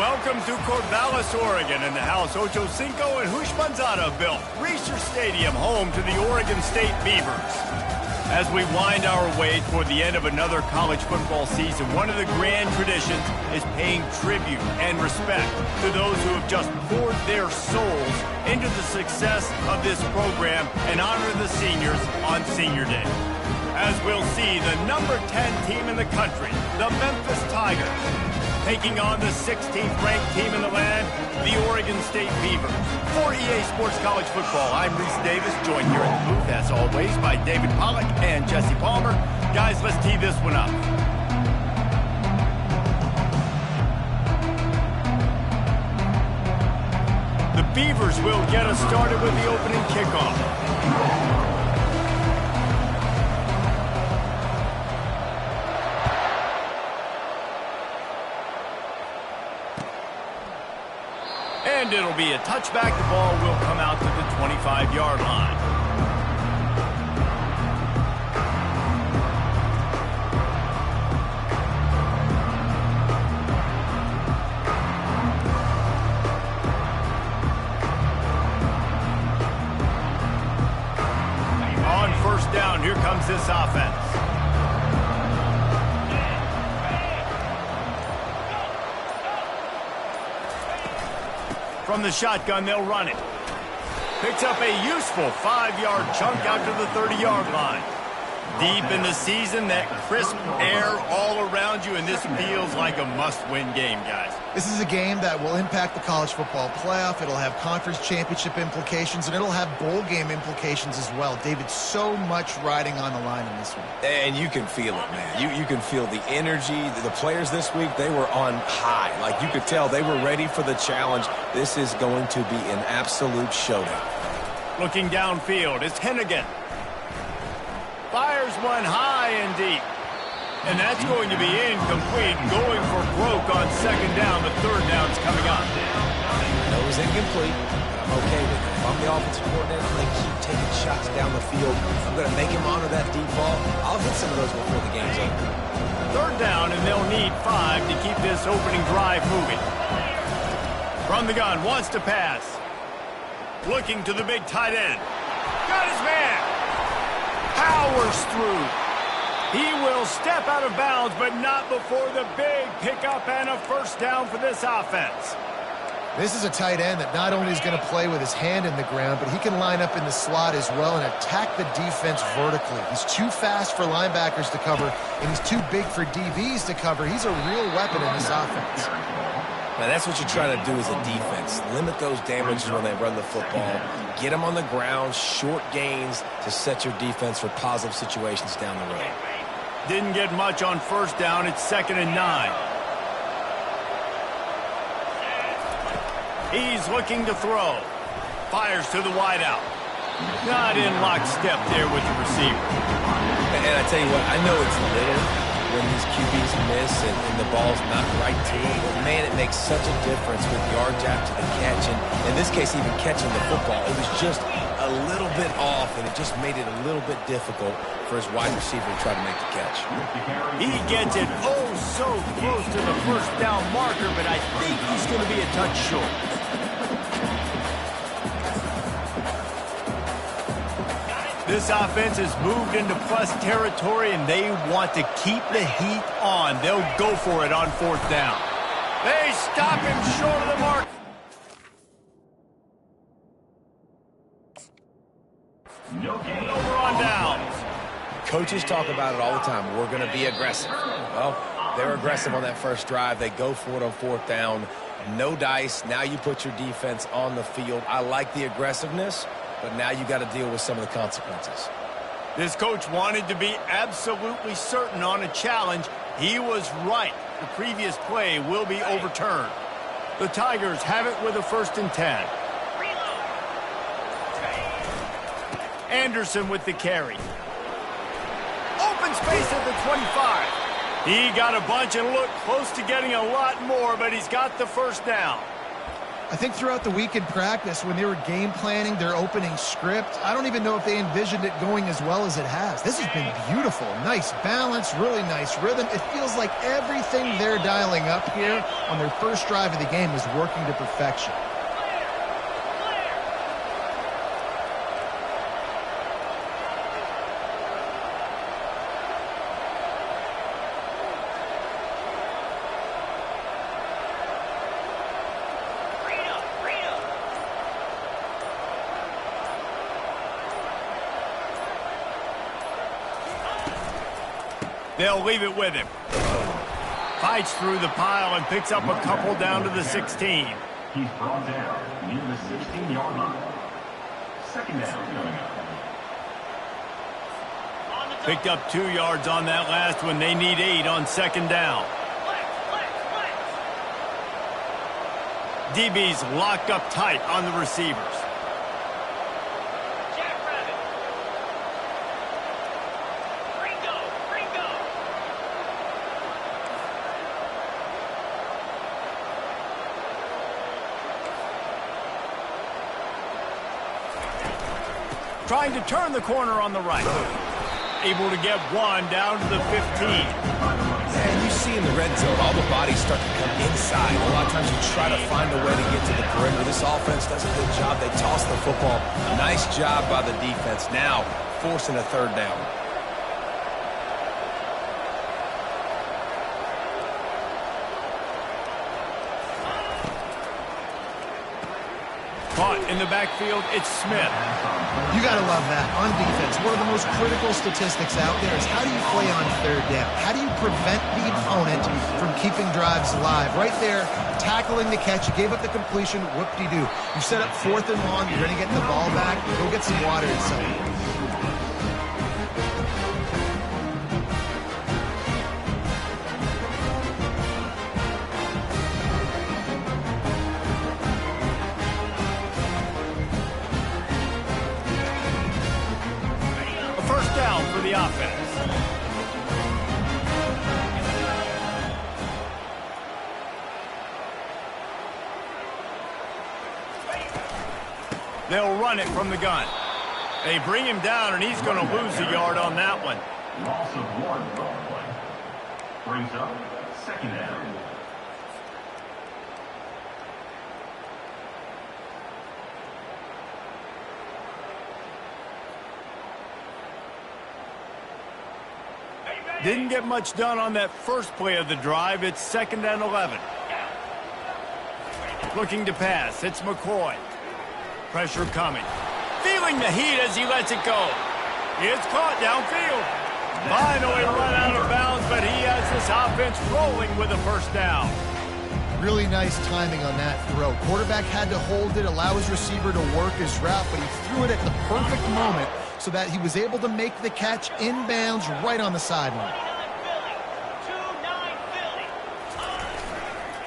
Welcome to Corvallis, Oregon, in the house Ocho Cinco and Hoosh Manzada built. Reser Stadium, home to the Oregon State Beavers. As we wind our way toward the end of another college football season, one of the grand traditions is paying tribute and respect to those who have just poured their souls into the success of this program and honor the seniors on Senior Day. As we'll see, the number 10 team in the country, the Memphis Tigers, taking on the 16th ranked team in the land, the Oregon State Beavers. For EA Sports College Football, I'm Reese Davis, joined here in the booth, as always, by David Pollack and Jesse Palmer. Guys, let's tee this one up. The Beavers will get us started with the opening kickoff. And it'll be a touchback. The ball will come out to the 25-yard line. On first down, here comes this offense. From the shotgun, they'll run it. Picks up a useful 5-yard chunk out to the 30-yard line. Deep in the season, that crisp air all around you, and this feels like a must-win game, guys. This is a game that will impact the college football playoff. It'll have conference championship implications, and it'll have bowl game implications as well. David, so much riding on the line in this one. And you can feel it, man. You can feel the energy. The players this week, they were on high. Like, you could tell they were ready for the challenge. This is going to be an absolute showdown. Looking downfield, it's Hennigan. Fires one high and deep. And that's going to be incomplete. Going for broke on second down. The third down's coming up. That was incomplete. I'm okay with it. If I'm the offensive coordinator, they keep taking shots down the field. I'm going to make him honor that deep ball. I'll hit some of those before the game's over. Third down, and they'll need 5 to keep this opening drive moving. From the gun, wants to pass. Looking to the big tight end. Got his man. Powers through. He will step out of bounds, but not before the big pickup and a first down for this offense. This is a tight end that not only is going to play with his hand in the ground, but he can line up in the slot as well and attack the defense vertically. He's too fast for linebackers to cover, and he's too big for DBs to cover. He's a real weapon in this offense. Now, that's what you try to do as a defense. Limit those damages when they run the football. Get them on the ground, short gains to set your defense for positive situations down the road. Didn't get much on first down. It's 2nd and 9. He's looking to throw. Fires to the wideout. Not in lockstep there with the receiver. And I tell you what, I know it's little when these QBs miss and the ball's not right to him. But, man, it makes such a difference with yards after the catch. And in this case, even catching the football, it was just a little bit off, and it just made it a little bit difficult for his wide receiver to try to make the catch. He gets it oh so close to the first down marker, but I think he's going to be a touch short. This offense has moved into plus territory, and they want to keep the heat on. They'll go for it on 4th down. They stop him short of the mark. No gain over on downs. Coaches talk about it all the time. We're going to be aggressive. Well, they're aggressive on that first drive. They go for it on 4th down. No dice. Now you put your defense on the field. I like the aggressiveness, but now you got to deal with some of the consequences. This coach wanted to be absolutely certain on a challenge. He was right. The previous play will be overturned. The Tigers have it with a 1st and 10. Anderson with the carry. Open space at the 25. He got a bunch and looked close to getting a lot more, but he's got the first down. I think throughout the week in practice, when they were game planning their opening script, I don't even know if they envisioned it going as well as it has. This has been beautiful. Nice balance, really nice rhythm. It feels like everything they're dialing up here on their first drive of the game is working to perfection. They'll leave it with him. Fights through the pile and picks up a couple down to the 16. He's brought down near the 16-yard line. Second down coming up. Picked up 2 yards on that last one. They need 8 on second down. DB's locked up tight on the receivers. Trying to turn the corner on the right. Able to get 1 down to the 15. And you see in the red zone, all the bodies start to come inside. A lot of times you try to find a way to get to the perimeter. This offense does a good job. They toss the football. Nice job by the defense. Now forcing a third down. Caught in the backfield, it's Smith. You got to love that. On defense, one of the most critical statistics out there is how do you play on third down? How do you prevent the opponent from keeping drives alive? Right there, tackling the catch. You gave up the completion. Whoop-de-doo. You set up 4th and long. You're going to get the ball back. Go get some water and something. For the offense. They'll run it from the gun. They bring him down, and he's going to lose a yard on that one. Loss of 1 on the play. Brings up second down. Didn't get much done on that first play of the drive. It's 2nd and 11. Looking to pass. It's McCoy. Pressure coming. Feeling the heat as he lets it go. It's caught downfield. Finally run out of bounds, but he has this offense rolling with a first down. Really nice timing on that throw. Quarterback had to hold it, allow his receiver to work his route, but he threw it at the perfect moment so that he was able to make the catch inbounds right on the sideline.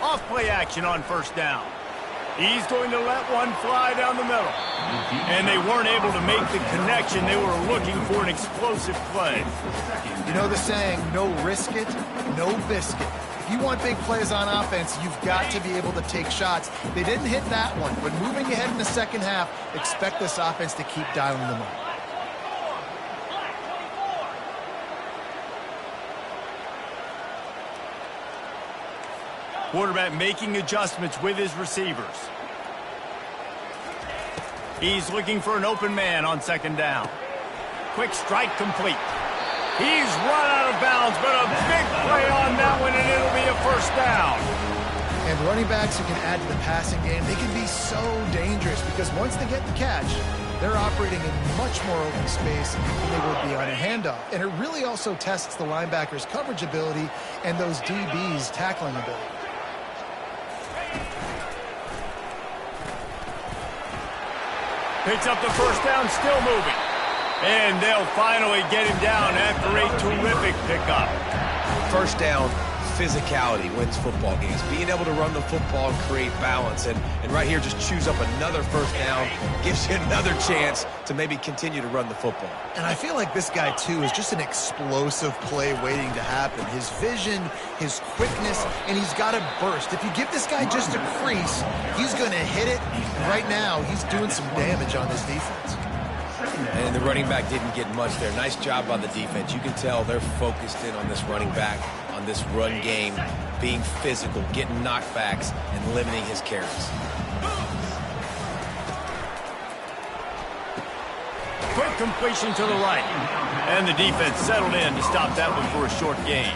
Off-play action on first down. He's going to let one fly down the middle. And they weren't able to make the connection. They were looking for an explosive play. You know the saying, no risk it, no biscuit. If you want big plays on offense, you've got to be able to take shots. They didn't hit that one, but moving ahead in the second half, expect this offense to keep dialing them up. Quarterback making adjustments with his receivers. He's looking for an open man on second down. Quick strike complete. He's run out of bounds, but a big play on that one, and it'll be a first down. And running backs who can add to the passing game, they can be so dangerous because once they get the catch, they're operating in much more open space than they would be on a handoff. And it really also tests the linebacker's coverage ability and those DBs' tackling ability. Picks up the first down, still moving. And they'll finally get him down after a terrific pickup. First down, physicality wins football games. Being able to run the football and create balance. And right here, just choose up another first down, gives you another chance to maybe continue to run the football. And I feel like this guy, too, is just an explosive play waiting to happen. His vision, his quickness, and he's got a burst. If you give this guy just a crease, he's going to hit it. And right now, he's doing some damage on this defense. And the running back didn't get much there. Nice job by the defense. You can tell they're focused in on this running back, on this run game, being physical, getting knockbacks, and limiting his carries. Quick completion to the right. And the defense settled in to stop that one for a short gain.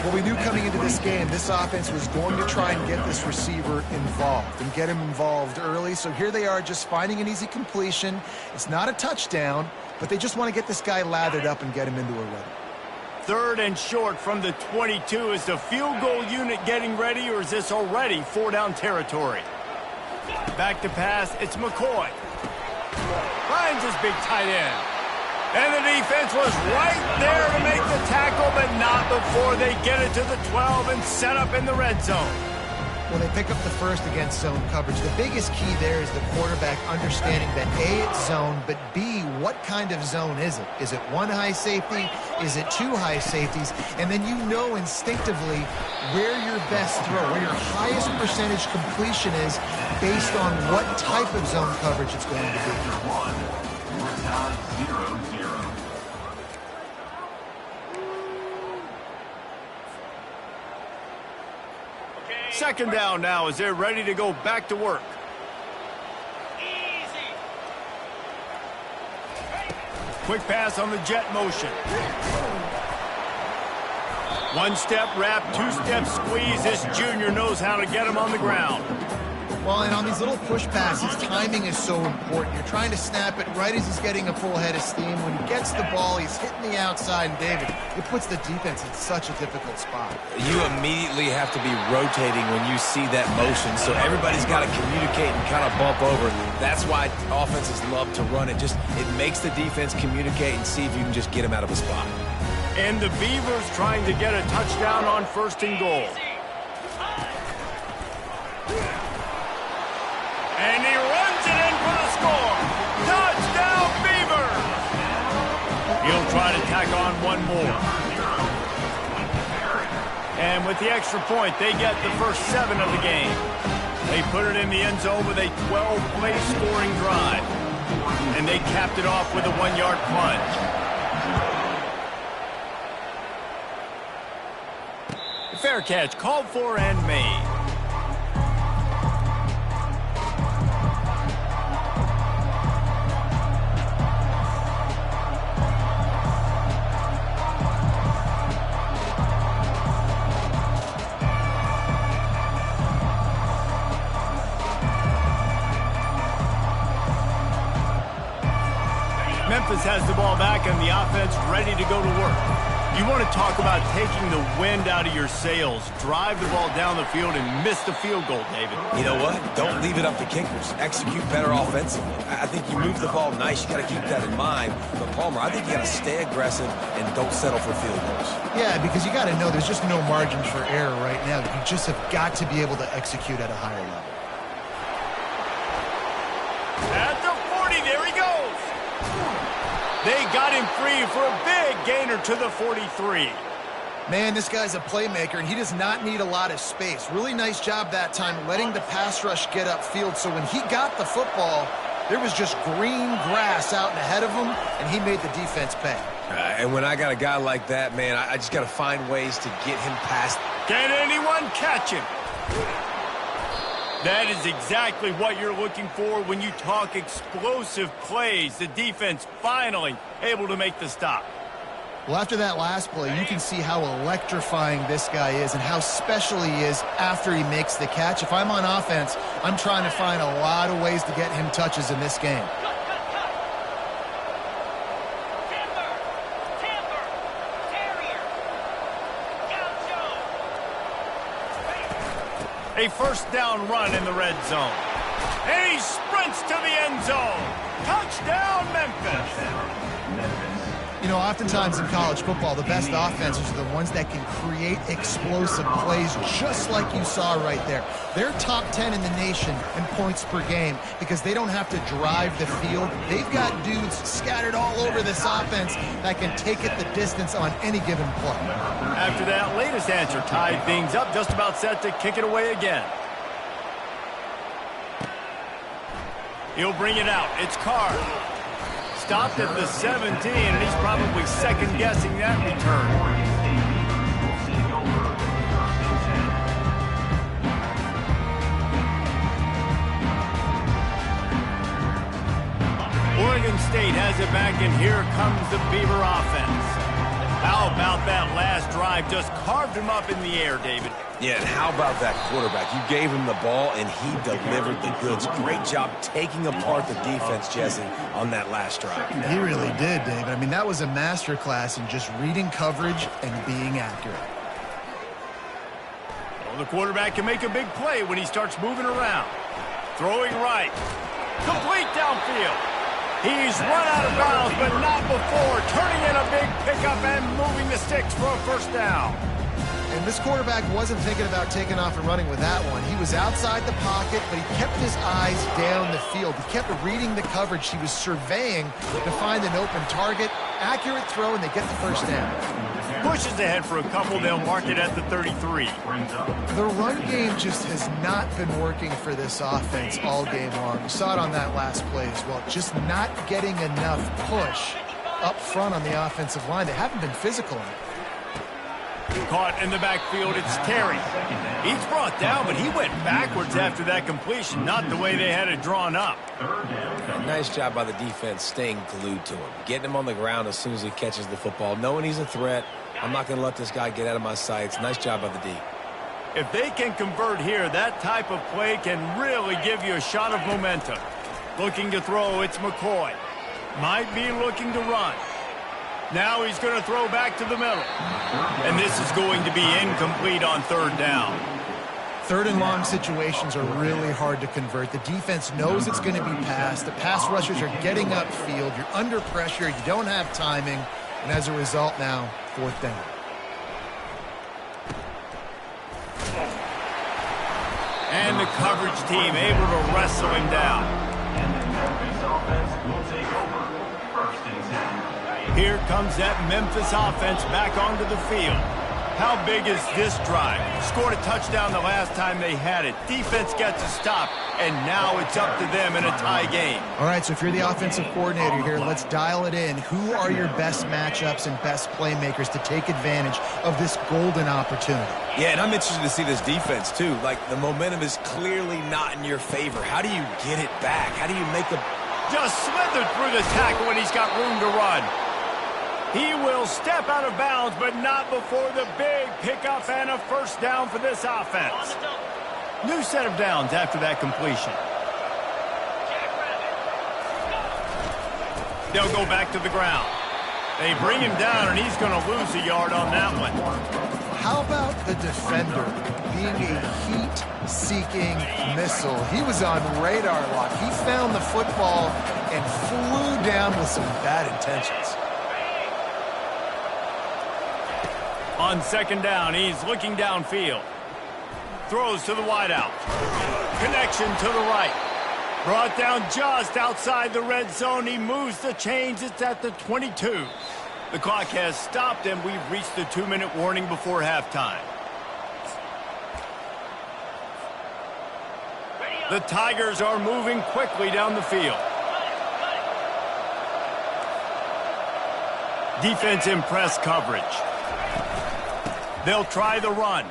Well, we knew coming into this game, this offense was going to try and get this receiver involved and get him involved early. So here they are just finding an easy completion. It's not a touchdown, but they just want to get this guy lathered up and get him into a run. 3rd and short from the 22. Is the field goal unit getting ready, or is this already 4-down territory? Back to pass, it's McCoy. Finds his big tight end. And the defense was right there to make the tackle, but not before they get it to the 12 and set up in the red zone. Well, they pick up the first against zone coverage. The biggest key there is the quarterback understanding that A, it's zone, but B, what kind of zone is it? Is it 1 high safety? Is it 2 high safeties? And then you know instinctively where your best throw, where your highest percentage completion is based on what type of zone coverage it's going to be. 0-0. Second down now as they're ready to go back to work. Quick pass on the jet motion. 1-step wrap, 2-step squeeze. This junior knows how to get him on the ground. Well, and on these little push passes, timing is so important. You're trying to snap it right as he's getting a full head of steam. When he gets the ball, he's hitting the outside, and David, it puts the defense in such a difficult spot. You immediately have to be rotating when you see that motion, so everybody's got to communicate and kind of bump over. That's why offenses love to run it. It makes the defense communicate and see if you can just get him out of a spot. And the Beavers trying to get a touchdown on 1st and goal. And he runs it in for the score. Touchdown, Beavers! He'll try to tack on one more. And with the extra point, they get the first 7 of the game. They put it in the end zone with a 12-play scoring drive. And they capped it off with a 1-yard plunge. Fair catch called for and made. Memphis has the ball back and the offense ready to go to work. You want to talk about taking the wind out of your sails. Drive the ball down the field and miss the field goal, David. You know what? Don't leave it up to kickers. Execute better offensively. I think you move the ball nice. You got to keep that in mind. But, Palmer, I think you got to stay aggressive and don't settle for field goals. Yeah, because you got to know there's just no margin for error right now. You just have got to be able to execute at a higher level. At the 40, there he goes. They got him free for a big gainer to the 43. Man, this guy's a playmaker, and he does not need a lot of space. Really nice job that time letting the pass rush get upfield. So when he got the football, there was just green grass out ahead of him, and he made the defense pay. And when I got a guy like that, man, I just got to find ways to get him past. Can anyone catch him? That is exactly what you're looking for when you talk explosive plays. The defense finally able to make the stop. Well, after that last play, you can see how electrifying this guy is and how special he is after he makes the catch. If I'm on offense, I'm trying to find a lot of ways to get him touches in this game. A first down run in the red zone. And he sprints to the end zone. Touchdown, Memphis. You know, oftentimes in college football, the best offenses are the ones that can create explosive plays just like you saw right there. They're top 10 in the nation in points per game because they don't have to drive the field. They've got dudes scattered all over this offense that can take it the distance on any given play. After that latest answer tied things up, just about set to kick it away again. He'll bring it out. It's Carr. Stopped at the 17, and he's probably second-guessing that return. Oregon State has it back, and here comes the Beaver offense. How about that last drive? Just carved him up in the air, David. Yeah, and how about that quarterback? You gave him the ball, and he delivered the goods. Great job taking apart the defense, Jesse, on that last drive. He really did, David. I mean, that was a masterclass in just reading coverage and being accurate. Well, the quarterback can make a big play when he starts moving around. Throwing right. Complete downfield. He's run out of bounds, but not before. Turning in a big pickup and moving the sticks for a first down. And this quarterback wasn't thinking about taking off and running with that one. He was outside the pocket, but he kept his eyes down the field. He kept reading the coverage. He was surveying to find an open target. Accurate throw, and they get the first down. Pushes ahead for a couple. They'll mark it at the 33. The run game just has not been working for this offense all game long. We saw it on that last play as well. Just not getting enough push up front on the offensive line. They haven't been physical enough. Caught in the backfield, it's Terry. He's brought down, but he went backwards after that completion, not the way they had it drawn up. Nice job by the defense staying glued to him, getting him on the ground as soon as he catches the football, knowing he's a threat. I'm not going to let this guy get out of my sights. Nice job by the D. If they can convert here, that type of play can really give you a shot of momentum. Looking to throw, it's McCoy. Might be looking to run. Now he's going to throw back to the middle. And this is going to be incomplete on third down. Third and long situations are really hard to convert. The defense knows it's going to be passed. The pass rushers are getting upfield. You're under pressure. You don't have timing. And as a result now, fourth down. And the coverage team able to wrestle him down. And the Memphis offense will take over. First and 10. Here comes that Memphis offense back onto the field. How big is this drive? Scored a touchdown the last time they had it. Defense gets a stop, and now it's up to them in a tie game. All right, so if you're the offensive coordinator here, let's dial it in. Who are your best matchups and best playmakers to take advantage of this golden opportunity? Yeah, and I'm interested to see this defense, too. Like, the momentum is clearly not in your favor. How do you get it back? How do you make the... Just slithered through the tackle when he's got room to run. He will step out of bounds, but not before the big pickup and a first down for this offense. New set of downs after that completion. They'll go back to the ground. They bring him down, and he's going to lose a yard on that one. How about the defender being a heat-seeking missile? He was on radar lock. He found the football and flew down with some bad intentions. On second down, he's looking downfield. Throws to the wideout. Connection to the right. Brought down just outside the red zone. He moves the chains. It's at the 22. The clock has stopped, and we've reached the 2-minute warning before halftime. The Tigers are moving quickly down the field. Defense in press coverage. They'll try the run.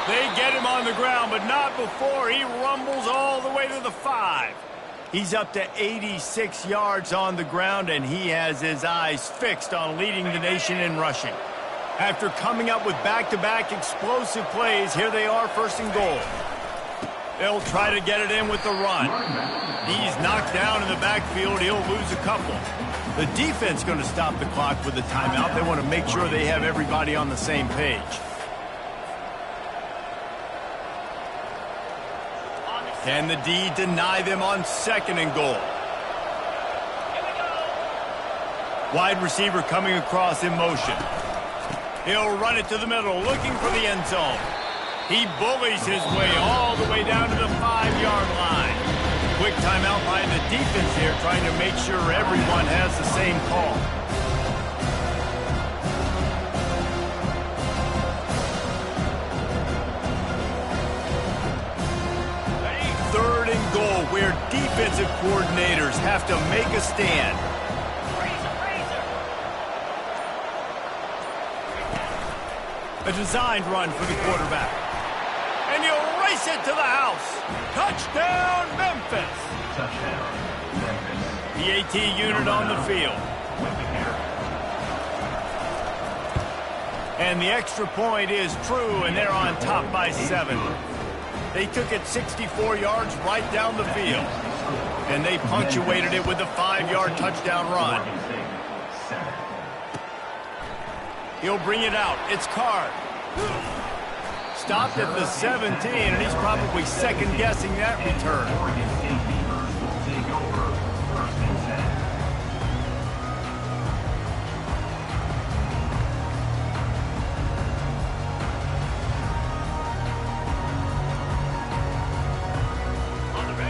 They get him on the ground, but not before he rumbles all the way to the 5. He's up to 86 yards on the ground, and he has his eyes fixed on leading the nation in rushing. After coming up with back-to-back explosive plays, here they are, first and goal. They'll try to get it in with the run. He's knocked down in the backfield. He'll lose a couple. The defense going to stop the clock with a timeout. They want to make sure they have everybody on the same page. Can the D deny them on second and goal? Wide receiver coming across in motion. He'll run it to the middle, looking for the end zone. He bullies his way all the way down to the 5-yard line. Quick timeout by the defense here, trying to make sure everyone has the same call. Third and goal, where defensive coordinators have to make a stand. A designed run for the quarterback. And you'll race it to the house. Touchdown, Memphis. Touchdown, Memphis. The AT unit on the field. And the extra point is true, and they're on top by 7. They took it 64 yards right down the field. And they punctuated it with a 5-yard touchdown run. He'll bring it out. It's Card. Stopped at the 17, and he's probably second-guessing that return.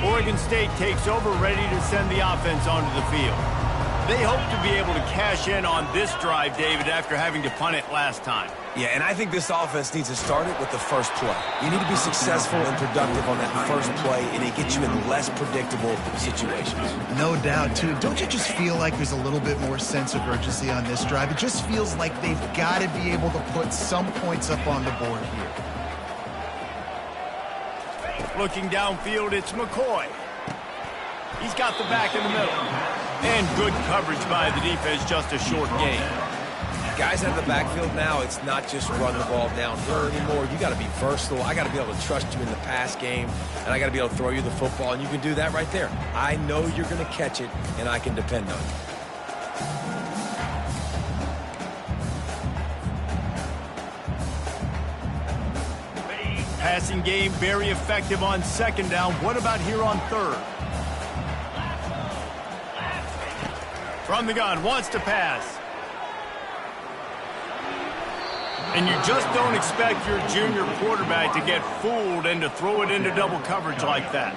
Oregon State takes over, ready to send the offense onto the field. They hope to be able to cash in on this drive, David, after having to punt it last time. Yeah, and I think this offense needs to start it with the first play. You need to be successful and productive on that first play, and it gets you in less predictable situations. No doubt, too. Don't you just feel like there's a little bit more sense of urgency on this drive? It just feels like they've got to be able to put some points up on the board here. Looking downfield, it's McCoy. He's got the back in the middle. And good coverage by the defense, just a short gain. Guys out of the backfield now, it's not just run the ball downhill anymore. You got to be versatile. I got to be able to trust you in the pass game, and I got to be able to throw you the football, and you can do that right there. I know you're going to catch it, and I can depend on you. Passing game very effective on second down. What about here on third? From the gun, wants to pass. And you just don't expect your junior quarterback to get fooled and to throw it into double coverage like that.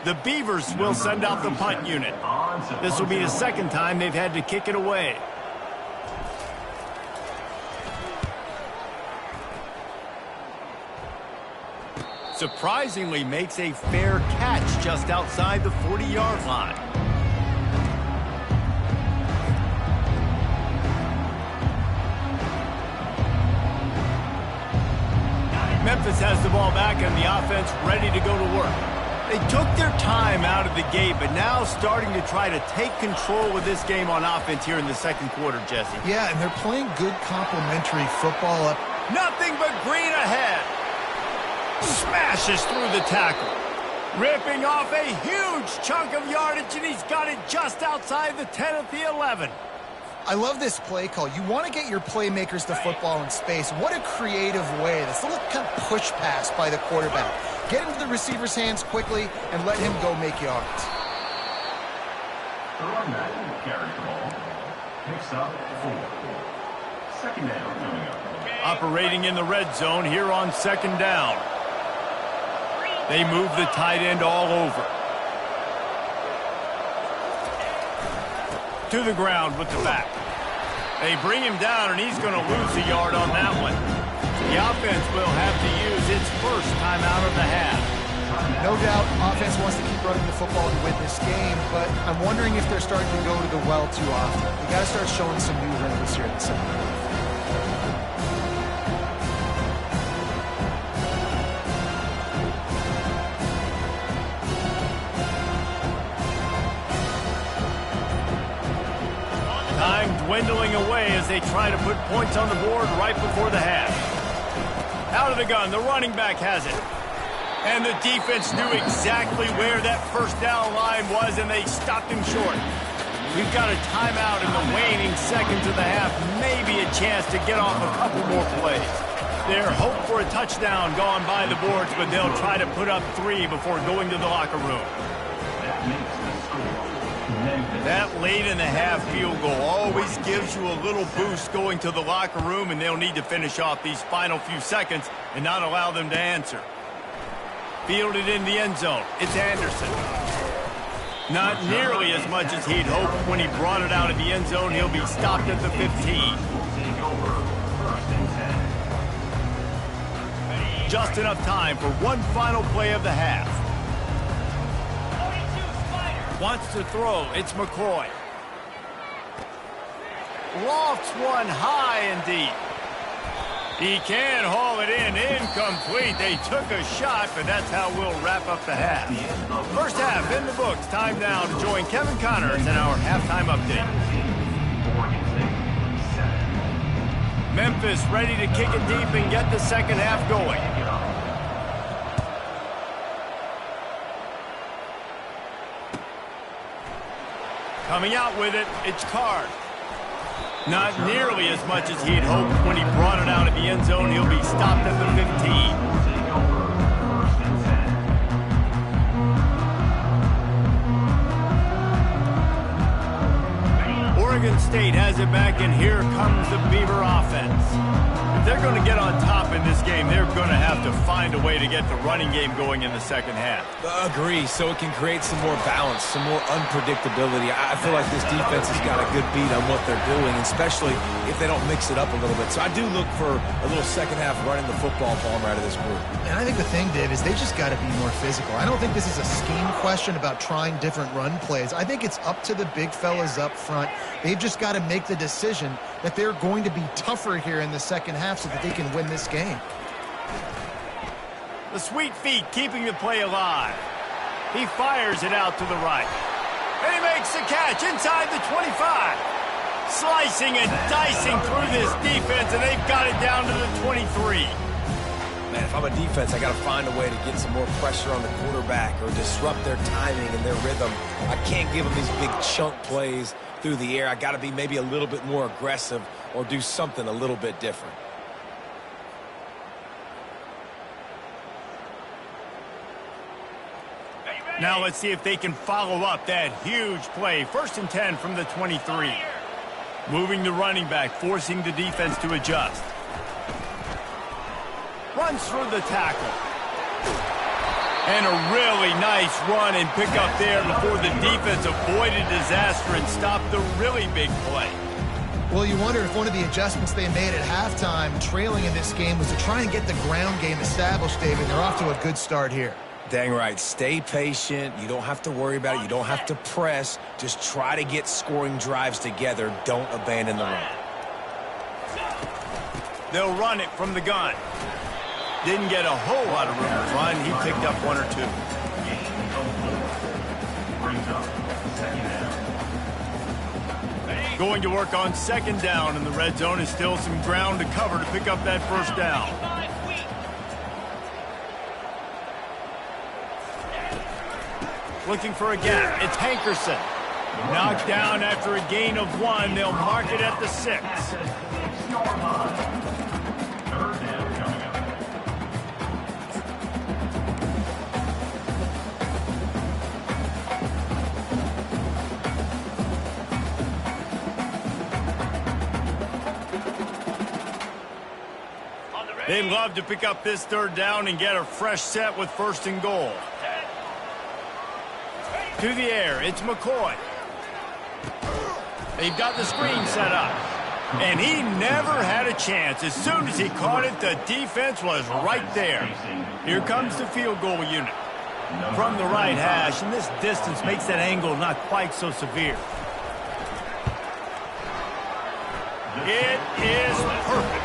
The Beavers will send out the punt unit. This will be the second time they've had to kick it away. Surprisingly makes a fair catch just outside the 40-yard line. Memphis has the ball back and the offense ready to go to work. They took their time out of the gate, but now starting to try to take control of this game on offense here in the second quarter, Jesse. Yeah, and they're playing good complementary football up. Nothing but green ahead. Smashes through the tackle. Ripping off a huge chunk of yardage, and he's got it just outside the 10 at the 11. I love this play call. You want to get your playmakers the football in space. What a creative way. This little kind of push pass by the quarterback. Get into the receiver's hands quickly and let him go make yards. The runback carries the ball. Picks up 4. Second down coming up. Operating in the red zone here on second down. They move the tight end all over. To the ground with the back. They bring him down, and he's going to lose a yard on that one. The offense will have to use its first timeout of the half. No doubt, offense wants to keep running the football to win this game, but I'm wondering if they're starting to go to the well too often. They got to start showing some new wrinkles here in the second half. Time dwindling away as they try to put points on the board right before the half. Out of the gun, the running back has it. And the defense knew exactly where that first down line was, and they stopped him short. We've got a timeout in the waning seconds of the half, maybe a chance to get off a couple more plays. Their hope for a touchdown gone by the boards, but they'll try to put up 3 before going to the locker room. That makes the score Memphis That late in the half field goal always gives you a little boost going to the locker room, and they'll need to finish off these final few seconds and not allow them to answer. Fielded in the end zone. It's Anderson. Not nearly as much as he'd hoped. When he brought it out of the end zone, he'll be stopped at the 15. Just enough time for one final play of the half. Wants to throw. It's McCoy. Lofts one high and deep. He can haul it in. Incomplete. They took a shot, but that's how we'll wrap up the half. First half in the books. Time now to join Kevin Connors in our halftime update. Memphis ready to kick it deep and get the second half going. Coming out with it, it's Card. Not nearly as much as he'd hoped. When he brought it out of the end zone, he'll be stopped at the 15. Oregon State has it back, and here comes the Beaver offense. If they're going to get on top in this game, they're going to have to find a way to get the running game going in the second half. Agree, so it can create some more balance, some more unpredictability. I feel like this defense has got a good beat on what they're doing, especially if they don't mix it up a little bit. So I do look for a little second half running the football ball right of this group. And I think the thing, Dave, is they just got to be more physical. I don't think this is a scheme question about trying different run plays. I think it's up to the big fellas up front. They've just got to make the decision that they're going to be tougher here in the second half so that they can win this game. The sweet feet keeping the play alive. He fires it out to the right. And he makes the catch inside the 25. Slicing and dicing through this defense, and they've got it down to the 23. Man, if I'm a defense, I got to find a way to get some more pressure on the quarterback or disrupt their timing and their rhythm. I can't give them these big chunk plays through the air. I got to be maybe a little bit more aggressive or do something a little bit different. Now let's see if they can follow up that huge play. 1st and 10 from the 23. Moving the running back, forcing the defense to adjust. Runs through the tackle. And a really nice run and pick up there before the defense avoided disaster and stopped the really big play. Well, you wonder if one of the adjustments they made at halftime, trailing in this game, was to try and get the ground game established, David. They're off to a good start here. Dang right. Stay patient. You don't have to worry about it. You don't have to press. Just try to get scoring drives together. Don't abandon the run. They'll run it from the gun. Didn't get a whole lot of room to run. He picked up one or two. Going to work on second down in the red zone. Is still some ground to cover to pick up that first down. Looking for a gap. It's Hankerson. Knocked down after a gain of 1. They'll mark it at the 6. They'd love to pick up this third down and get a fresh set with 1st and goal. To the air, it's McCoy. They've got the screen set up. And he never had a chance. As soon as he caught it, the defense was right there. Here comes the field goal unit. From the right hash, and this distance makes that angle not quite so severe. It is perfect.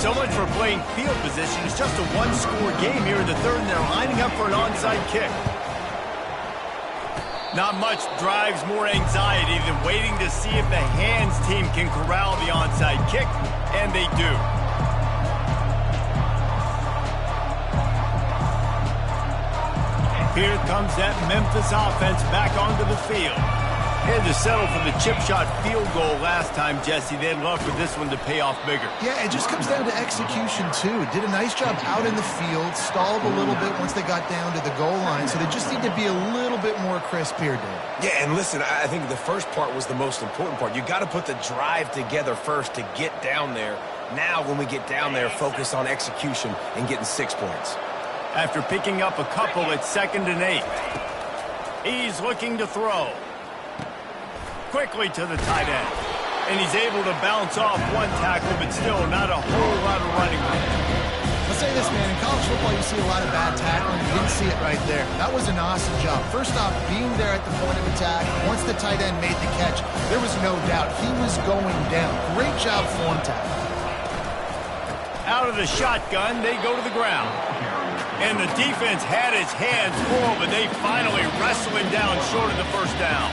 So much for playing field position. It's just a one-score game here in the third, and they're lining up for an onside kick. Not much drives more anxiety than waiting to see if the hands team can corral the onside kick, and they do. Here comes that Memphis offense back onto the field. Had to settle for the chip shot field goal last time, Jesse. They'd love for this one to pay off bigger. Yeah, it just comes down to execution, too. Did a nice job out in the field, stalled a little bit once they got down to the goal line, so they just need to be a little bit more crisp here, Dave. Yeah, and listen, I think the first part was the most important part. You got to put the drive together first to get down there. Now, when we get down there, focus on execution and getting 6 points. After picking up a couple, it's 2nd and 8. He's looking to throw. Quickly to the tight end. And he's able to bounce off one tackle, but still not a whole lot of running room. I'll say this, man. In college football, you see a lot of bad tackling. You didn't see it right there. That was an awesome job. First off, being there at the point of attack. Once the tight end made the catch, there was no doubt he was going down. Great job form tackle. Out of the shotgun, they go to the ground. And the defense had his hands full, but they finally wrestle him down short of the first down.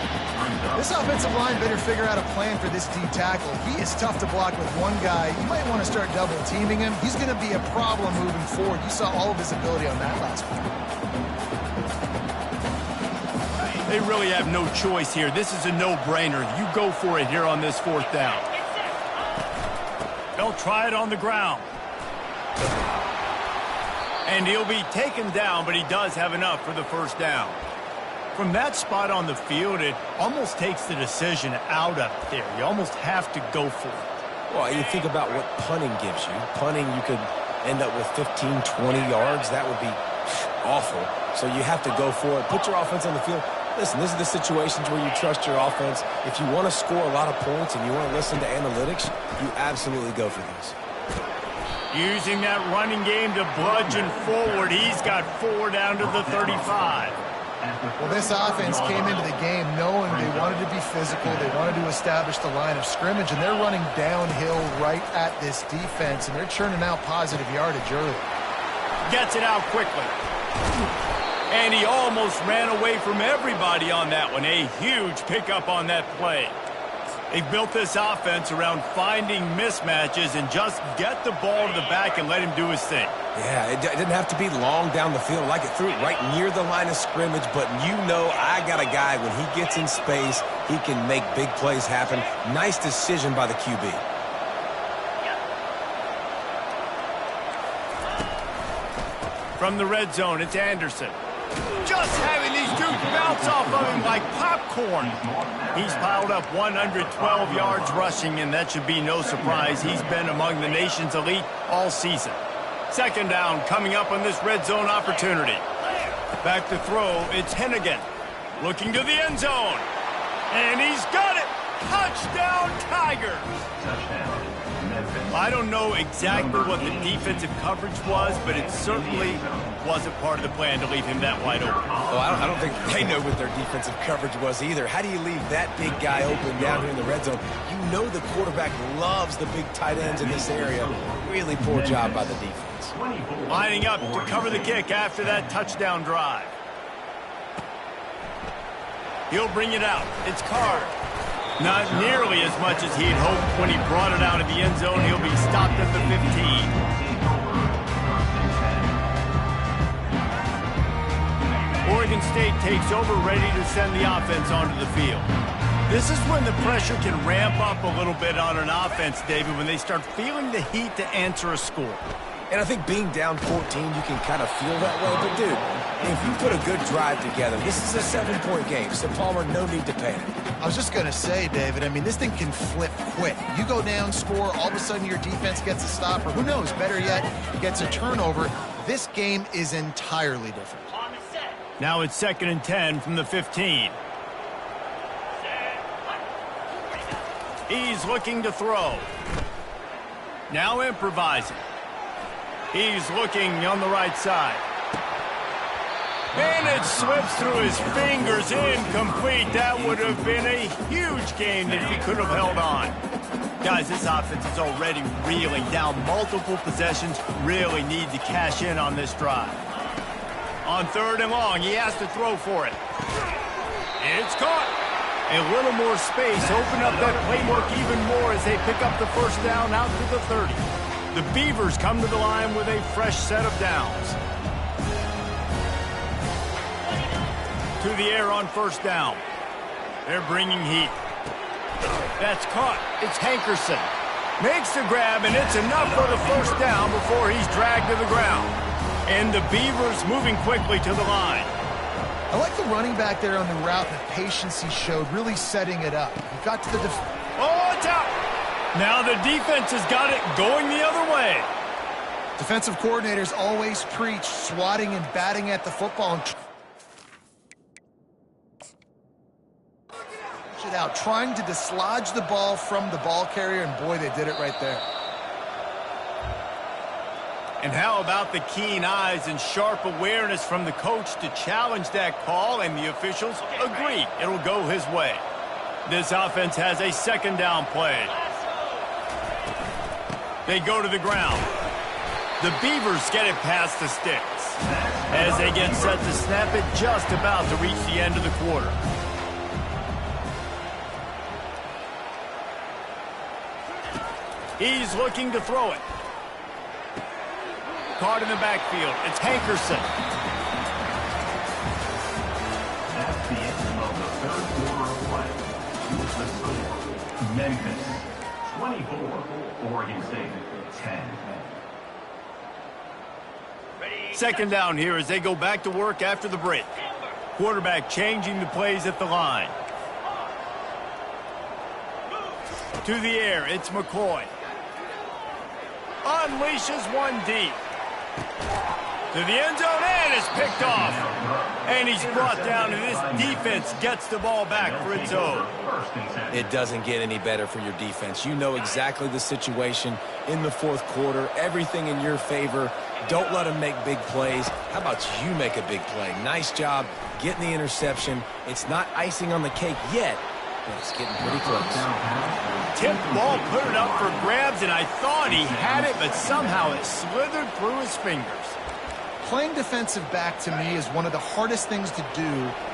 This offensive line better figure out a plan for this D tackle. He is tough to block with one guy. You might want to start double-teaming him. He's going to be a problem moving forward. You saw all of his ability on that last one. They really have no choice here. This is a no-brainer. You go for it here on this 4th down. They'll try it on the ground. And he'll be taken down, but he does have enough for the first down. From that spot on the field, it almost takes the decision out of there. You almost have to go for it. Well, you think about what punting gives you. Punting, you could end up with 15, 20 yards. That would be awful. So you have to go for it. Put your offense on the field. Listen, this is the situations where you trust your offense. If you want to score a lot of points and you want to listen to analytics, you absolutely go for these. Using that running game to bludgeon forward. He's got 4 down to the 35. Well, this offense came into the game knowing they wanted to be physical. They wanted to establish the line of scrimmage, and they're running downhill right at this defense, and they're churning out positive yardage early. Gets it out quickly. And he almost ran away from everybody on that one. A huge pickup on that play. They've built this offense around finding mismatches and just get the ball to the back and let him do his thing. Yeah, it didn't have to be long down the field. Like it threw it right near the line of scrimmage, but you know I got a guy, when he gets in space, he can make big plays happen. Nice decision by the QB. From the red zone, it's Anderson. Just having these dudes bounce off of him like popcorn. He's piled up 112 yards rushing, and that should be no surprise. He's been among the nation's elite all season. 2nd down coming up on this red zone opportunity. Back to throw, it's Hennigan. Looking to the end zone. And he's got it! Touchdown, Tigers! Touchdown. I don't know exactly what the defensive coverage was, but it certainly wasn't part of the plan to leave him that wide open. Well, I don't think they know what their defensive coverage was either. How do you leave that big guy open down here in the red zone? You know the quarterback loves the big tight ends in this area. Really poor job by the defense. Lining up to cover the kick after that touchdown drive. He'll bring it out. It's Carr. Not nearly as much as he'd hoped when he brought it out of the end zone. He'll be stopped at the 15. Oregon State takes over, ready to send the offense onto the field. This is when the pressure can ramp up a little bit on an offense, David, when they start feeling the heat to answer a score. And I think being down 14, you can kind of feel that way. But, dude, if you put a good drive together, this is a 7-point game. So, Palmer, no need to panic. I was just going to say, David, I mean, this thing can flip quick. You go down, score, all of a sudden your defense gets a stop, or who knows, better yet, gets a turnover. This game is entirely different. Now it's 2nd and 10 from the 15. He's looking to throw. Now improvising. He's looking on the right side. And it slips through his fingers, incomplete. That would have been a huge gain if he could have held on. Guys, this offense is already reeling down multiple possessions. Really need to cash in on this drive. On 3rd and long, he has to throw for it. It's caught. A little more space, open up that playbook even more as they pick up the first down out to the 30. The Beavers come to the line with a fresh set of downs. To the air on 1st down. They're bringing heat. That's caught. It's Hankerson. Makes the grab, and it's enough for the first down before he's dragged to the ground. And the Beavers moving quickly to the line. I like the running back there on the route and the patience he showed, really setting it up. He got to the Oh, it's out! Now the defense has got it going the other way. defensive coordinators always preach swatting and batting at the football and it out, trying to dislodge the ball from the ball carrier, and boy, they did it right there. And how about the keen eyes and sharp awareness from the coach to challenge that call, and the officials agree it'll go his way. This offense has a second down play. They go to the ground. The Beavers get it past the sticks as they get set to snap it, just about to reach the end of the quarter. He's looking to throw it. Caught in the backfield. It's Hankerson. That's the end of the third quarter of play. The score, Memphis 24, Oregon State 10. Second down here as they go back to work after the break. Quarterback changing the plays at the line. To the air, it's McCoy. Unleashes one deep. To the end zone, and is picked off. And he's brought down, and this defense gets the ball back for its own. It doesn't get any better for your defense. You know exactly the situation in the fourth quarter. Everything in your favor. Don't let them make big plays. How about you make a big play? Nice job getting the interception. It's not icing on the cake yet, but it's getting pretty close. Tipped ball, put it up for grabs, and I thought he had it, but somehow it slithered through his fingers. Playing defensive back, to me, is one of the hardest things to do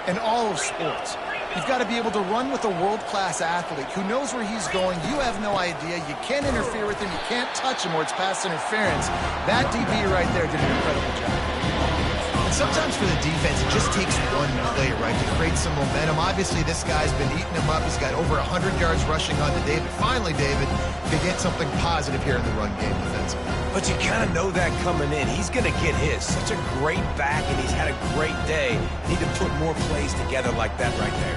in all of sports. You've got to be able to run with a world-class athlete who knows where he's going. You have no idea. You can't interfere with him. You can't touch him, or it's pass interference. That DB right there did an incredible job. And sometimes for the defense, it just takes one play, right, to create some momentum. Obviously, this guy's been eating him up. He's got over 100 yards rushing on to David. Finally, David could get something positive here in the run game defensively. But you kind of know that coming in. He's going to get his. Such a great back, and he's had a great day. Need to put more plays together like that right there.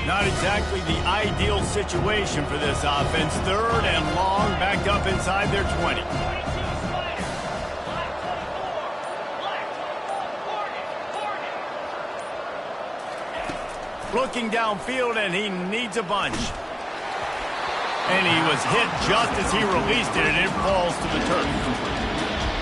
Not exactly the ideal situation for this offense. Third and long, backed up inside their 20. Looking downfield, and he needs a bunch. And he was hit just as he released it, and it falls to the turf.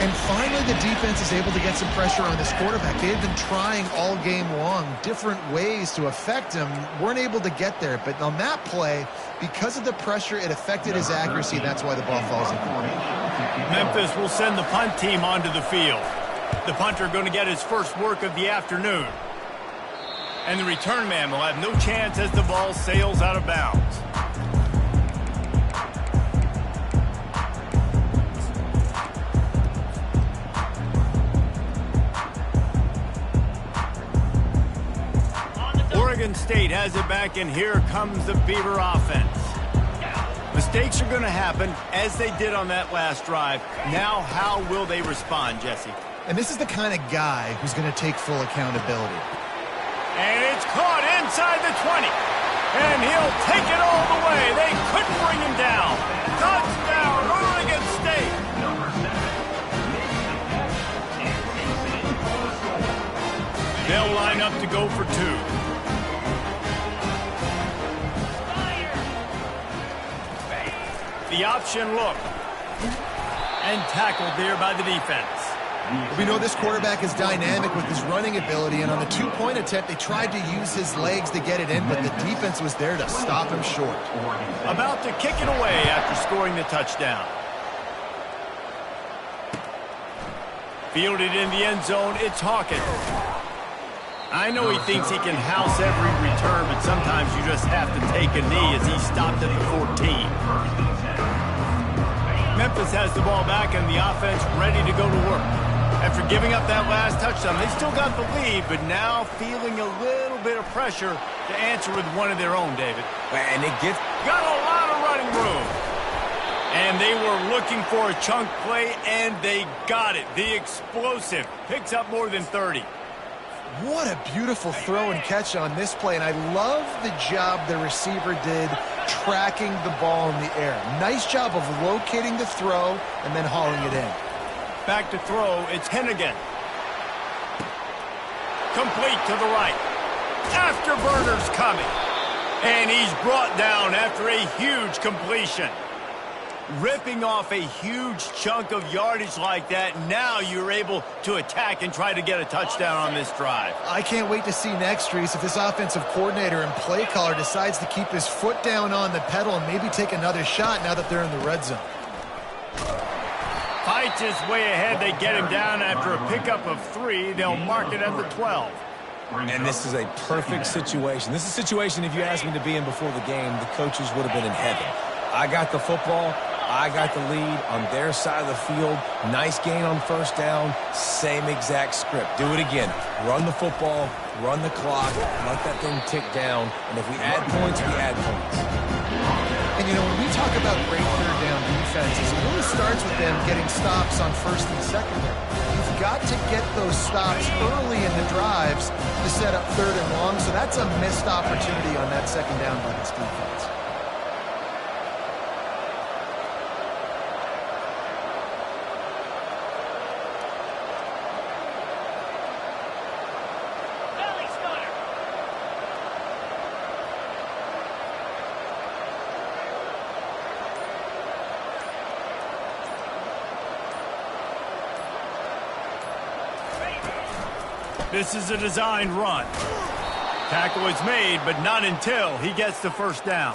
And finally, the defense is able to get some pressure on this quarterback. They had been trying all game long different ways to affect him. Weren't able to get there. But on that play, because of the pressure, it affected his accuracy, and that's why the ball falls incomplete. Memphis will send the punt team onto the field. The punter going to get his first work of the afternoon. And the return man will have no chance as the ball sails out of bounds. Oregon State has it back, and here comes the Beaver offense. Mistakes are going to happen, as they did on that last drive. Now, how will they respond, Jesse? And this is the kind of guy who's going to take full accountability. And it's caught inside the 20. And he'll take it all the way. They couldn't bring him down. Touchdown, Oregon State. They'll line up to go for two. The option look. And tackled there by the defense. We know this quarterback is dynamic with his running ability, and on the two-point attempt, they tried to use his legs to get it in, but the defense was there to stop him short. About to kick it away after scoring the touchdown. Fielded in the end zone, it's Hawkins. I know he thinks he can house every return, but sometimes you just have to take a knee as he stopped at the 14. Memphis has the ball back, and the offense ready to go to work. After giving up that last touchdown, they still got the lead, but now feeling a little bit of pressure to answer with one of their own, David. And it gets... Got a lot of running room. And they were looking for a chunk play, and they got it. The explosive picks up more than 30. What a beautiful throw and catch on this play, and I love the job the receiver did tracking the ball in the air. Nice job of locating the throw and then hauling it in. Back to throw, it's Hennigan. Complete to the right. Afterburner's coming. And he's brought down after a huge completion. Ripping off a huge chunk of yardage like that, now you're able to attack and try to get a touchdown on this drive. I can't wait to see next, Reese, if this offensive coordinator and play caller decides to keep his foot down on the pedal and maybe take another shot now that they're in the red zone. Fights his way ahead. They get him down after a pickup of 3. They'll mark it at the 12. And this is a perfect situation. This is a situation, if you asked me to be in before the game, the coaches would have been in heaven. I got the football. I got the lead on their side of the field. Nice gain on first down. Same exact script. Do it again. Run the football. Run the clock. Let that thing tick down. And if we add points, we add points. And, you know, when we talk about great third down defenses, it really starts with them getting stops on first and second down. You've got to get those stops early in the drives to set up third and long, so that's a missed opportunity on that second down by this defense. This is a designed run. Tackle is made, but not until he gets the first down.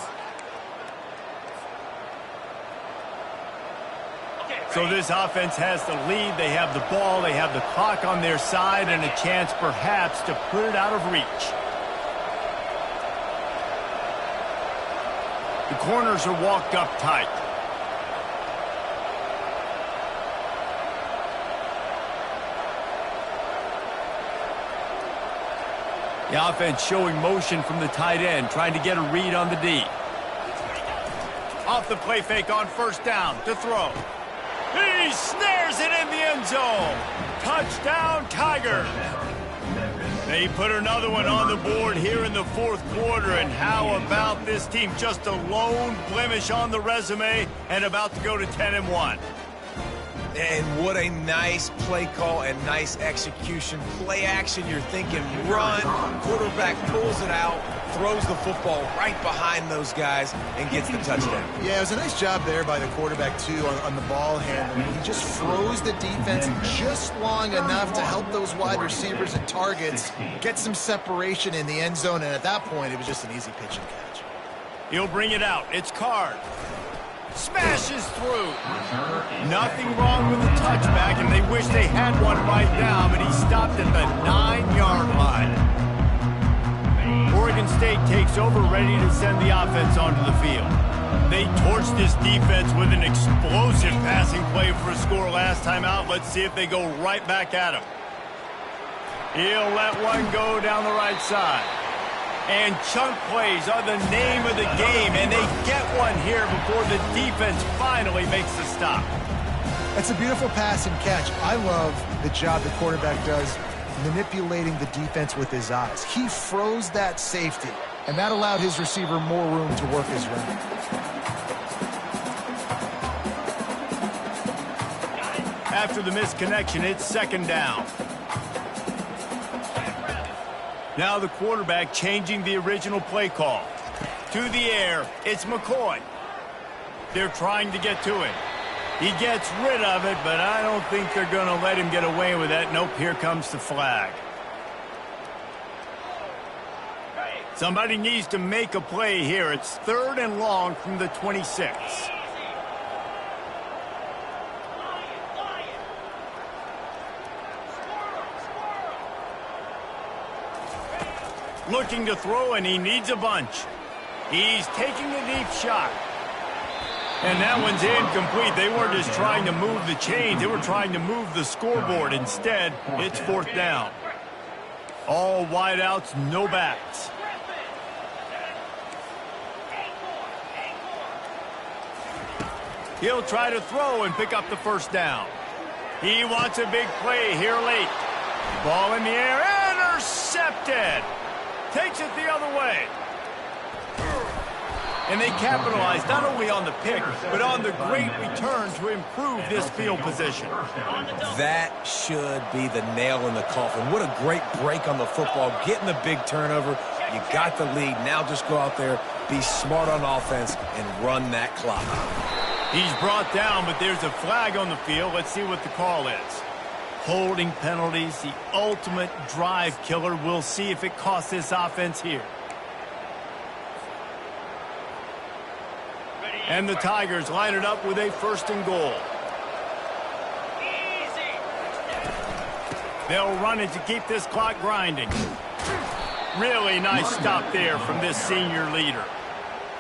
So this offense has the lead. They have the ball. They have the clock on their side and a chance perhaps to put it out of reach. The corners are walked up tight. The offense showing motion from the tight end, trying to get a read on the D. Off the play fake on first down to throw. He snares it in the end zone. Touchdown, Tigers. They put another one on the board here in the fourth quarter. And how about this team? Just a lone blemish on the resume and about to go to 10-1. And what a nice play call and nice execution. Play action, you're thinking run. Quarterback pulls it out, throws the football right behind those guys, and gets the touchdown. Yeah, it was a nice job there by the quarterback, too, on the ball handling. He just froze the defense just long enough to help those wide receivers and targets get some separation in the end zone, and at that point, it was just an easy pitch and catch. He'll bring it out. It's Card. Smashes through. Nothing wrong with the touchback, and they wish they had one right now, but he stopped at the 9-yard line. Oregon State takes over, ready to send the offense onto the field. They torched this defense with an explosive passing play for a score last time out. Let's see if they go right back at him. He'll let one go down the right side. And chunk plays are the name of the game, and they get one here before the defense finally makes the stop. That's a beautiful pass and catch. I love the job the quarterback does manipulating the defense with his eyes. He froze that safety, and that allowed his receiver more room to work his route. After the misconnection, it's second down. Now the quarterback changing the original play call. To the air, it's McCoy. They're trying to get to him. He gets rid of it, but I don't think they're going to let him get away with that. Nope, here comes the flag. Somebody needs to make a play here. It's third and long from the 26. Looking to throw, and he needs a bunch. He's taking a deep shot. And that one's incomplete. They weren't just trying to move the chains. They were trying to move the scoreboard. Instead, it's 4th down. All wideouts, no backs. He'll try to throw and pick up the 1st down. He wants a big play here late. Ball in the air, intercepted. Takes it the other way. And they capitalized not only on the pick, but on the great return to improve this field position. That should be the nail in the coffin. What a great break on the football. Getting the big turnover. You got the lead. Now just go out there, be smart on offense, and run that clock. He's brought down, but there's a flag on the field. Let's see what the call is. Holding penalties, the ultimate drive killer. We'll see if it costs this offense here. And the Tigers line it up with a 1st and goal. They'll run it to keep this clock grinding. Really nice stop there from this senior leader.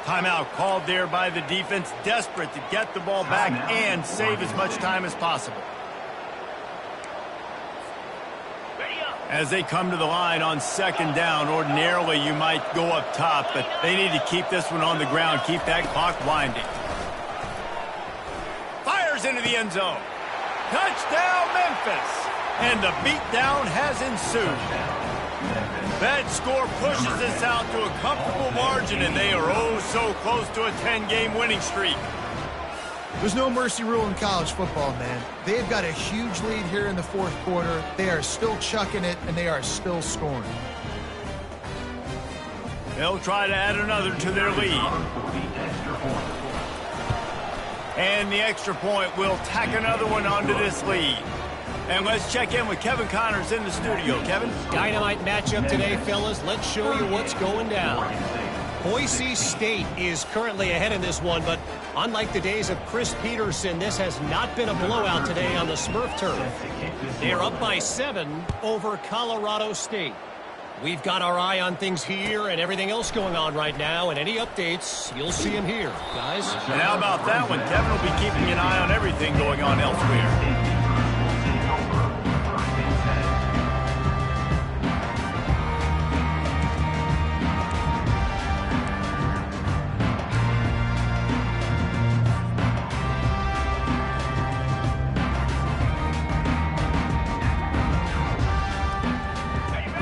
Timeout called there by the defense, desperate to get the ball back and save as much time as possible. As they come to the line on 2nd down, ordinarily you might go up top, but they need to keep this one on the ground, keep that clock winding. Fires into the end zone. Touchdown, Memphis. And the beatdown has ensued. That score pushes this out to a comfortable margin, and they are oh so close to a 10-game winning streak. There's no mercy rule in college football, man. They've got a huge lead here in the 4th quarter. They are still chucking it, and they are still scoring. They'll try to add another to their lead. And the extra point will tack another one onto this lead. And let's check in with Kevin Connors in the studio. Kevin? Dynamite matchup today, fellas. Let's show you what's going down. Boise State is currently ahead in this one, but unlike the days of Chris Peterson, this has not been a blowout today on the Smurf turf. They're up by 7 over Colorado State. We've got our eye on things here and everything else going on right now, and any updates, you'll see them here, guys. And how about that one? Kevin will be keeping an eye on everything going on elsewhere.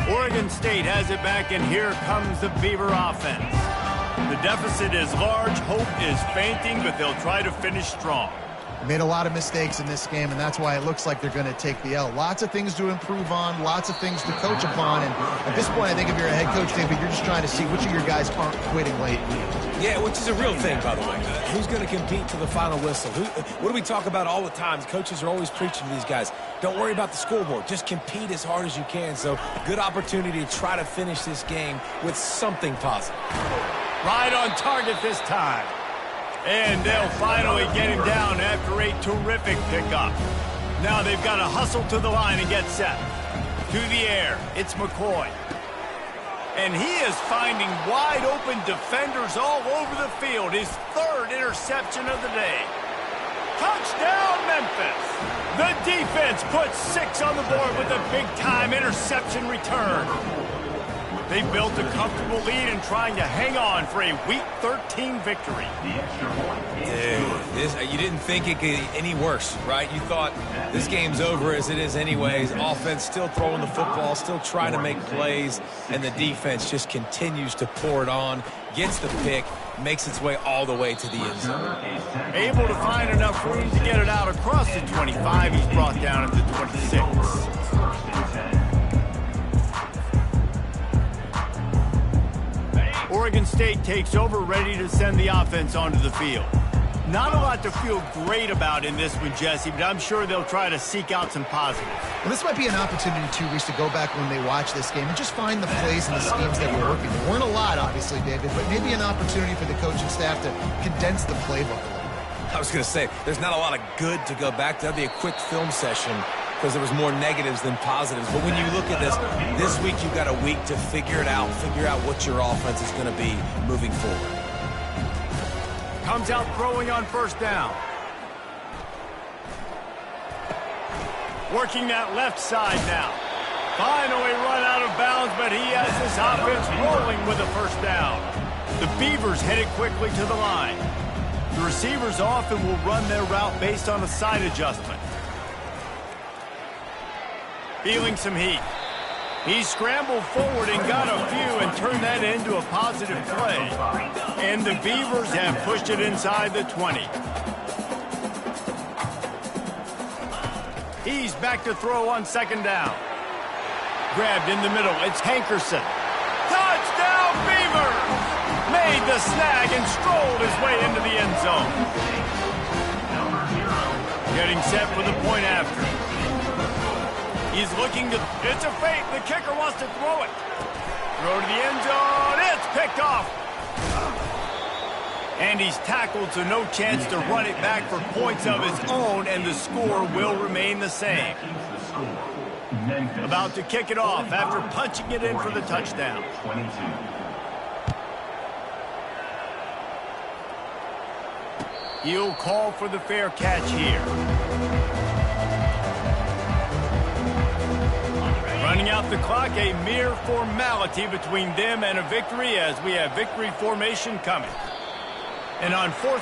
Oregon State has it back, and here comes the Beaver offense. The deficit is large, hope is fainting, but they'll try to finish strong. Made a lot of mistakes in this game, and that's why it looks like they're going to take the L. Lots of things to improve on, lots of things to coach upon, and at this point, I think if you're a head coach, David, you're just trying to see which of your guys aren't quitting late. Yeah, which is a real thing, by the way. Who's going to compete to the final whistle? What do we talk about all the time? Coaches are always preaching to these guys. Don't worry about the scoreboard. Just compete as hard as you can. So, good opportunity to try to finish this game with something positive. Right on target this time. And they'll finally get him down after a terrific pickup. Now they've got to hustle to the line and get set. To the air, it's McCoy. And he is finding wide-open defenders all over the field. His 3rd interception of the day. Touchdown, Memphis! The defense puts 6 on the board with a big-time interception return. They built a comfortable lead and trying to hang on for a Week 13 victory. Dude, you didn't think it could get any worse, right? You thought this game's over as it is anyways. Offense still throwing the football, still trying to make plays, and the defense just continues to pour it on, gets the pick, makes its way all the way to the end zone. Able to find enough room to get it out across the 25. He's brought down at the 26. Oregon State takes over, ready to send the offense onto the field. Not a lot to feel great about in this one, Jesse, but I'm sure they'll try to seek out some positives. Well, this might be an opportunity, too, Reese, to go back when they watch this game and just find the plays and the schemes that were working. There weren't a lot, obviously, David, but maybe an opportunity for the coaching staff to condense the playbook a little bit. I was going to say, there's not a lot of good to go back to. That'd be a quick film session because there was more negatives than positives. But when you look at this week you've got a week to figure it out, figure out what your offense is going to be moving forward. Comes out throwing on first down. Working that left side now. Finally run out of bounds, but he has his offense rolling with a first down. The Beavers headed quickly to the line. The receivers often will run their route based on a side adjustment. Feeling some heat. He scrambled forward and got a few and turned that into a positive play. And the Beavers have pushed it inside the 20. He's back to throw on second down. Grabbed in the middle. It's Hankerson. Touchdown, Beavers! Made the snag and strolled his way into the end zone. Getting set for the point after. He's looking to... It's a fake. The kicker wants to throw it. Throw to the end zone. It's picked off. And he's tackled, so no chance to run it back for points of his own, and the score will remain the same. About to kick it off after punching it in for the touchdown. He'll call for the fair catch here. Running out the clock, a mere formality between them and a victory as we have victory formation coming. And on fourth